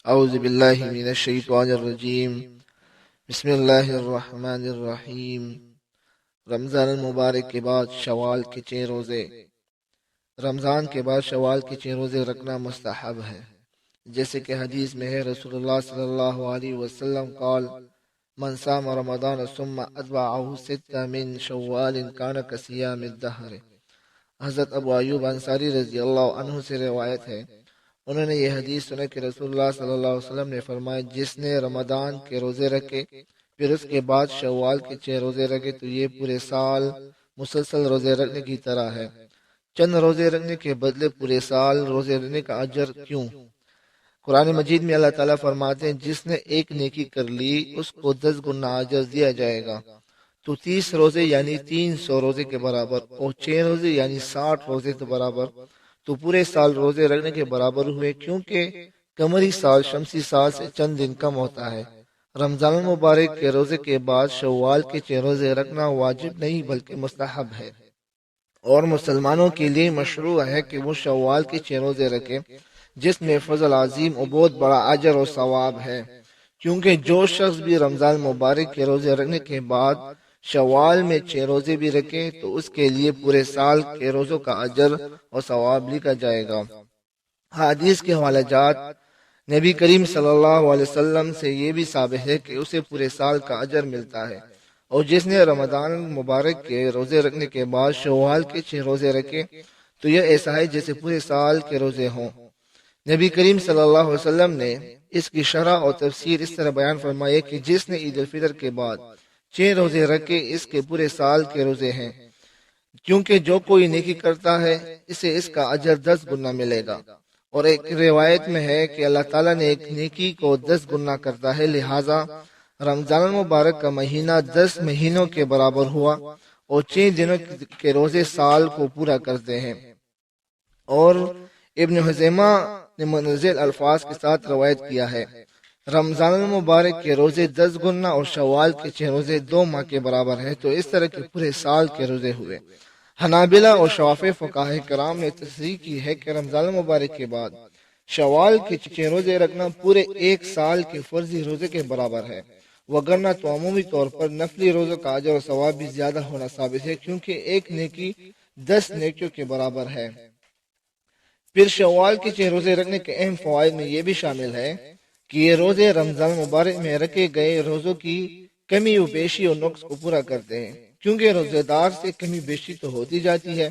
اعوذ باللہ من الشیطان الرجیم بسم اللہ الرحمن الرحیم۔ رمضان المبارک کے بعد شوال کے 6 روزے۔ رمضان کے بعد شوال کے 6 روزے رکھنا مستحب ہے، جیسے کہ حدیث میں ہے رسول اللہ صلی اللہ علیہ وسلم قال من صام رمضان ثم اتبعه 6 من شوال کان کصیام الدہر۔ حضرت ابو ایوب انصاری رضی اللہ عنہ سے روایت ہے، انہوں نے یہ حدیث سنا کہ رسول اللہ صلی اللہ علیہ وسلم نے فرمایا جس نے رمضان کے روزے رکھے پھر اس کے بعد شوال کے 6 روزے رکھے تو یہ پورے سال مسلسل روزے رکھنے کی طرح ہے۔ چند روزے رکھنے کے بدلے پورے سال روزے رکھنے کا اجر کیوں؟ قرآن مجید میں اللہ تعالیٰ فرماتے ہیں جس نے ایک نیکی کر لی اس کو 10 گنا اجر دیا جائے گا، تو 30 روزے یعنی 300 روزے کے برابر، اور 6 روزے یعنی 60 روزے کے برابر، تو پورے سال روزے رکھنے کے برابر ہوئے، کیونکہ قمری سال شمسی سال سے چند دن کم ہوتا ہے۔ رمضان المبارک کے روزے کے بعد شوال کے 6 روزے رکھنا واجب نہیں بلکہ مستحب ہے، اور مسلمانوں کے لیے مشروع ہے کہ وہ شوال کے 6 روزے رکھیں، جس میں فضل عظیم اور بہت بڑا اجر و ثواب ہے، کیونکہ جو شخص بھی رمضان مبارک کے روزے رکھنے کے بعد شوال میں 6 روزے بھی رکھے تو اس کے لیے پورے سال کے روزوں کا اجر اور ثواب لکھا جائے گا۔ حدیث کے حوالہ جات نبی کریم صلی اللہ علیہ وسلم سے یہ بھی ثابت ہے کہ اسے پورے سال کا اجر ملتا ہے، اور جس نے رمضان مبارک کے روزے رکھنے کے بعد شوال کے 6 روزے رکھے تو یہ ایسا ہے جیسے پورے سال کے روزے ہوں۔ نبی کریم صلی اللہ علیہ وسلم نے اس کی شرح اور تفسیر اس طرح بیان فرمائی کہ جس نے عید الفطر کے بعد 6 روزے رکھے اس کے پورے سال کے روزے ہیں، کیونکہ جو کوئی نیکی کرتا ہے اسے اس کا اجر 10 گنا ملے گا، اور ایک روایت میں ہے کہ اللہ تعالیٰ نے ایک نیکی کو 10 گنا کرتا ہے، لہٰذا رمضان المبارک کا مہینہ 10 مہینوں کے برابر ہوا، اور 6 دنوں کے روزے سال کو پورا کرتے ہیں۔ اور ابن حزیمہ نے منزل الفاظ کے ساتھ روایت کیا ہے رمضان المبارک کے روزے 10 گنا اور شوال کے 6 روزے 2 ماہ کے برابر ہیں، تو اس طرح کے پورے سال کے روزے ہوئے۔ حنابلہ اور شافعی فقہاء کرام نے تصریح کی ہے کہ رمضان المبارک کے بعد شوال کے 6 روزے رکھنا پورے ایک سال کے فرضی روزے کے برابر ہے، وگرنہ تو عمومی طور پر نفلی روزوں کا اجر و ثواب بھی زیادہ ہونا ثابت ہے، کیونکہ ایک نیکی 10 نیکیوں کے برابر ہے۔ پھر شوال کے 6 روزے رکھنے کے اہم فوائد میں یہ بھی شامل ہے کہ یہ روزے رمضان مبارک میں رکھے گئے روزوں کی کمی و بیشی اور نقص کو پورا کرتے ہیں، کیونکہ روزے دار سے کمی بیشی تو ہوتی جاتی ہے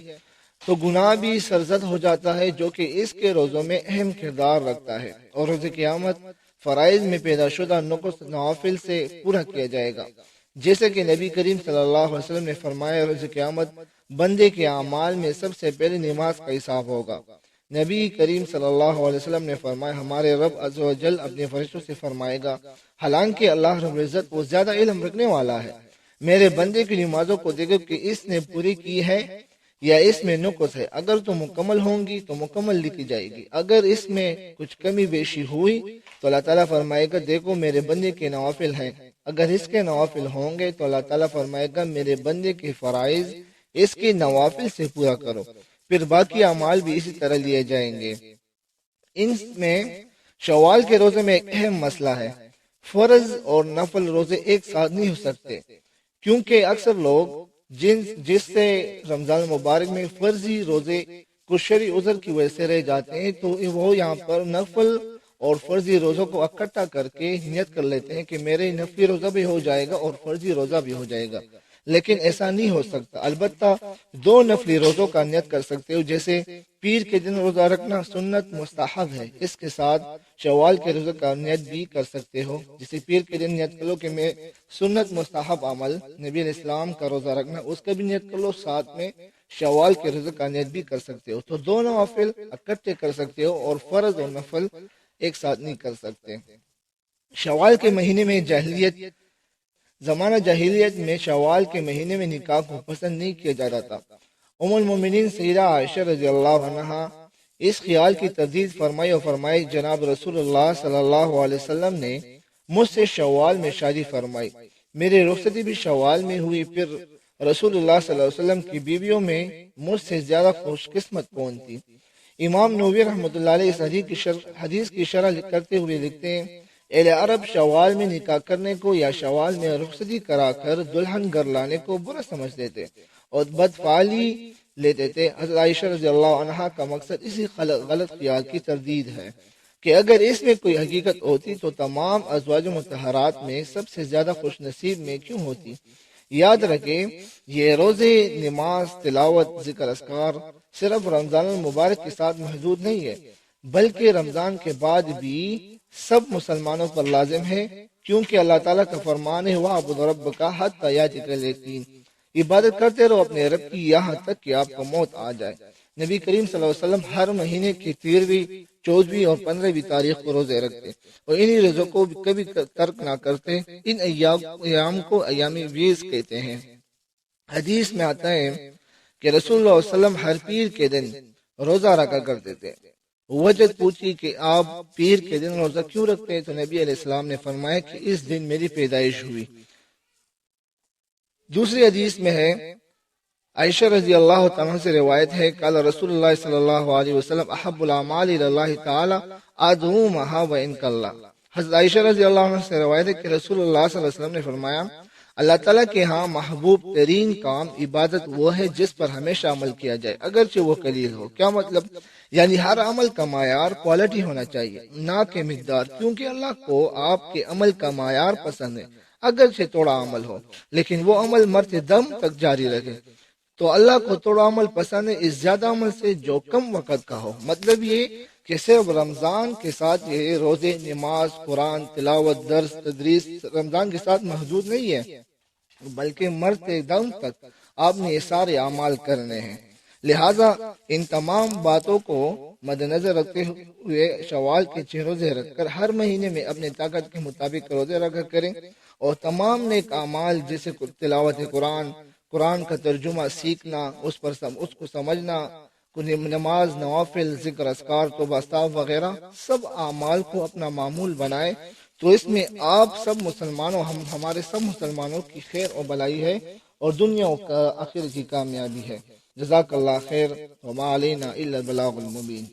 تو گناہ بھی سرزد ہو جاتا ہے، جو کہ اس کے روزوں میں اہم کردار رکھتا ہے، اور روز قیامت فرائض میں پیدا شدہ نقص نوافل سے پورا کیا جائے گا، جیسے کہ نبی کریم صلی اللہ علیہ وسلم نے فرمایا روز قیامت بندے کے اعمال میں سب سے پہلے نماز کا حساب ہوگا۔ نبی کریم صلی اللہ علیہ وسلم نے فرمایا ہمارے رب عز و جل اپنے فرشتوں سے فرمائے گا، حالانکہ اللہ رب العزت وہ زیادہ علم رکھنے والا ہے، میرے بندے کی نمازوں کو دیکھو کہ اس نے پوری کی ہے یا اس میں نقص ہے، اگر تو مکمل ہوں گی تو مکمل لکھی جائے گی، اگر اس میں کچھ کمی بیشی ہوئی تو اللہ تعالیٰ فرمائے گا دیکھو میرے بندے کے نوافل ہیں، اگر اس کے نوافل ہوں گے تو اللہ تعالیٰ فرمائے گا میرے بندے کے فرائض اس کے نوافل سے پورا کرو، پھر باقی اعمال بھی اسی طرح لیے جائیں گے۔ ان میں شوال کے روزے میں ایک اہم مسئلہ ہے، فرض اور نفل روزے ایک ساتھ نہیں ہو سکتے، کیونکہ اکثر لوگ جس سے رمضان مبارک میں فرضی روزے کچھ شرعی عذر کی وجہ سے رہ جاتے ہیں تو وہ یہاں پر نفل اور فرضی روزوں کو اکٹھا کر کے نیت کر لیتے ہیں کہ میرے نفلی روزہ بھی ہو جائے گا اور فرضی روزہ بھی ہو جائے گا، لیکن ایسا نہیں ہو سکتا۔ البتہ 2 نفلی روزوں کا نیت کر سکتے ہو، جیسے پیر کے دن روزہ رکھنا سنت مستحب ہے، اس کے ساتھ شوال کے روزے کا نیت بھی کر سکتے ہو، جسے پیر کے دن نیت کر لو کہ میں سنت مستحب عمل نبی علیہ السلام کا روزہ رکھنا اس کا بھی نیت کر لو، ساتھ میں شوال کے روزے کا نیت بھی کر سکتے ہو، تو 2 نوافل اکٹھے کر سکتے ہو اور فرض اور نفل ایک ساتھ نہیں کر سکتے۔ شوال کے مہینے میں زمانہ جاہلیت میں شوال کے مہینے میں نکاح کو پسند نہیں کیا جاتا تھا۔ ام المومنین سیدہ عائشہ رضی اللہ عنہا اس خیال کی تردید فرمائی اور فرمائی جناب رسول اللہ صلی اللہ علیہ وسلم نے مجھ سے شوال میں شادی فرمائی، میری رخصتی بھی شوال میں ہوئی، پھر رسول اللہ صلی اللہ علیہ وسلم کی بیویوں میں مجھ سے زیادہ خوش قسمت کون تھی؟ امام نووی رحمۃ اللہ علیہ اس حدیث کی شرح کرتے ہوئے لکھتے ہیں اہل عرب شوال میں نکاح کرنے کو یا شوال میں رخصتی کرا کر دلہن گھر لانے کو برا سمجھتے تھے اور بدفعلی لیتے تھے۔ حضرت عائشہ رضی اللہ عنہا کا مقصد اسی غلط خیال کی تردید ہے کہ اگر اس میں کوئی حقیقت ہوتی تو تمام ازواج مطہرات میں سب سے زیادہ خوش نصیب میں کیوں ہوتی۔ یاد رکھیں یہ روزے، نماز، تلاوت، ذکر اذکار صرف رمضان المبارک کے ساتھ محدود نہیں ہے، بلکہ رمضان کے بعد بھی سب مسلمانوں پر لازم ہے، کیونکہ اللہ تعالیٰ کا فرمان ہے وَاعْبُدْ رَبَّكَ حَتَّىٰ يَأْتِيَكَ الْيَقِينُ، عبادت کرتے رہو اپنے رب کی یہاں تک کہ آپ کو موت آ جائے۔ نبی کریم صلی اللہ علیہ وسلم ہر مہینے کی 13ویں، 14ویں اور 15ویں تاریخ کو روزے رکھتے اور انہی روزوں کو کبھی ترک نہ کرتے۔ ان ایام کو ایام بیض کہتے ہیں۔ حدیث میں آتا ہے کہ رسول اللہ علیہ وسلم ہر پیر کے دن روزہ رکھا کرتے تھے۔ وجہ پوچھی کہ آپ پیر کے دن روزہ کیوں رکھتے ہیں تو نبی علیہ السلام نے فرمایا کہ اس دن میری پیدائش ہوئی۔ دوسری حدیث میں ہے، عائشہ رضی اللہ تعالیٰ سے روایت ہے، قال رسول اللہ صلی اللہ علیہ وسلم احب الاعمال الی اللہ تعالی ادومها وان قل۔ حضرت عائشہ رضی اللہ عنہ سے روایت ہے کہ رسول اللہ صلی اللہ علیہ وسلم نے فرمایا اللہ تعالیٰ کے ہاں محبوب ترین کام عبادت وہ ہے جس پر ہمیشہ عمل کیا جائے اگرچہ وہ قلیل ہو۔ کیا مطلب؟ یعنی ہر عمل کا معیار کوالٹی ہونا چاہیے نہ کہ مقدار، کیونکہ اللہ کو آپ کے عمل کا معیار پسند ہے اگرچہ تھوڑا عمل ہو، لیکن وہ عمل مرتے دم تک جاری رکھے۔ تو اللہ کو تھوڑا عمل پسند ہے اس زیادہ عمل سے جو کم وقت کا ہو۔ مطلب یہ کہ صرف رمضان کے ساتھ یہ روزے، نماز، قرآن تلاوت، درس تدریس رمضان کے ساتھ محدود نہیں ہے، بلکہ مرتے دم تک آپ نے یہ سارے اعمال کرنے ہیں۔ لہٰذا ان تمام باتوں کو مد نظر رکھتے ہوئے شوال کے 6 روزے رکھ کر ہر مہینے میں اپنے طاقت کے مطابق روزے رکھا کریں، اور تمام نیک اعمال جیسے تلاوت قرآن کا ترجمہ سیکھنا، اس کو سمجھنا، نماز، نوافل، ذکر اذکار، توبہ استغفار وغیرہ سب اعمال کو اپنا معمول بنائے تو اس میں آپ سب مسلمانوں ہمارے سب مسلمانوں کی خیر و بلائی ہے اور دنیا و آخرت کی کامیابی ہے۔ جزاک اللہ خیر، وما علینا الا البلاغ المبین۔